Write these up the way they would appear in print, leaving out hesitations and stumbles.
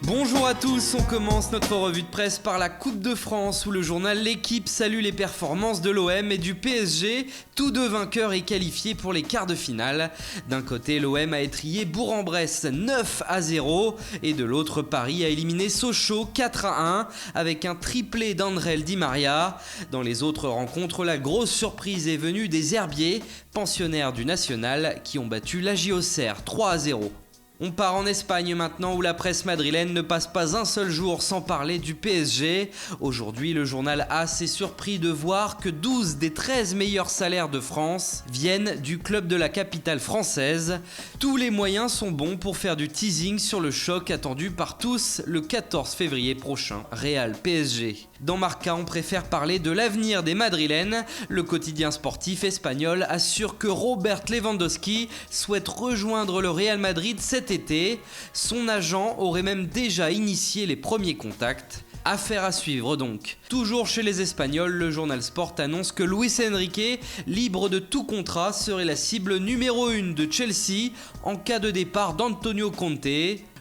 Bonjour à tous, on commence notre revue de presse par la Coupe de France où le journal L'Équipe salue les performances de l'OM et du PSG, tous deux vainqueurs et qualifiés pour les quarts de finale. D'un côté, l'OM a étrillé Bourg-en-Bresse 9-0 et de l'autre, Paris a éliminé Sochaux 4-1 avec un triplé d'André Di Maria. Dans les autres rencontres, la grosse surprise est venue des Herbiers, pensionnaires du National, qui ont battu l'AJ Auxerre 3-0. On part en Espagne maintenant où la presse madrilène ne passe pas un seul jour sans parler du PSG. Aujourd'hui, le journal AS est surpris de voir que 12 des 13 meilleurs salaires de France viennent du club de la capitale française. Tous les moyens sont bons pour faire du teasing sur le choc attendu par tous le 14 février prochain, Real PSG. Dans Marca, on préfère parler de l'avenir des Madrilènes. Le quotidien sportif espagnol assure que Robert Lewandowski souhaite rejoindre le Real Madrid cet été. Son agent aurait même déjà initié les premiers contacts. Affaire à suivre donc. Toujours chez les Espagnols, le journal Sport annonce que Luis Enrique, libre de tout contrat, serait la cible numéro 1 de Chelsea en cas de départ d'Antonio Conte.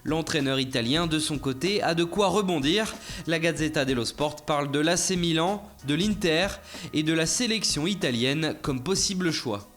L'entraîneur italien, de son côté, a de quoi rebondir. La Gazzetta dello Sport parle de l'AC Milan, de l'Inter et de la sélection italienne comme possible choix.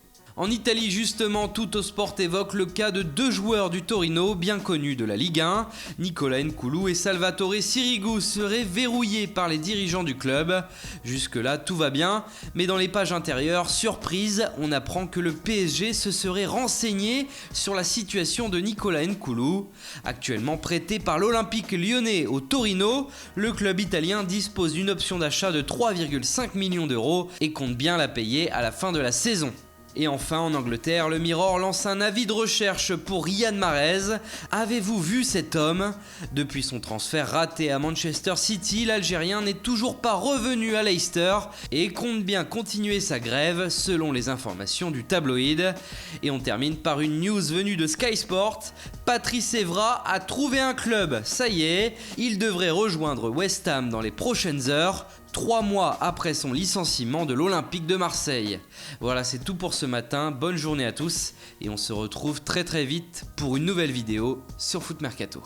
En Italie justement, Tuttosport évoque le cas de deux joueurs du Torino bien connus de la Ligue 1. Nicolas Nkoulou et Salvatore Sirigu seraient verrouillés par les dirigeants du club. Jusque-là, tout va bien, mais dans les pages intérieures, surprise, on apprend que le PSG se serait renseigné sur la situation de Nicolas Nkoulou. Actuellement prêté par l'Olympique lyonnais au Torino, le club italien dispose d'une option d'achat de 3,5 millions d'euros et compte bien la payer à la fin de la saison. Et enfin, en Angleterre, le Mirror lance un avis de recherche pour Riyad Mahrez. Avez-vous vu cet homme ? Depuis son transfert raté à Manchester City, l'Algérien n'est toujours pas revenu à Leicester et compte bien continuer sa grève selon les informations du tabloïd. Et on termine par une news venue de Sky Sport. Patrice Evra a trouvé un club, ça y est, il devrait rejoindre West Ham dans les prochaines heures. 3 mois après son licenciement de l'Olympique de Marseille. Voilà, c'est tout pour ce matin, bonne journée à tous et on se retrouve très vite pour une nouvelle vidéo sur Foot Mercato.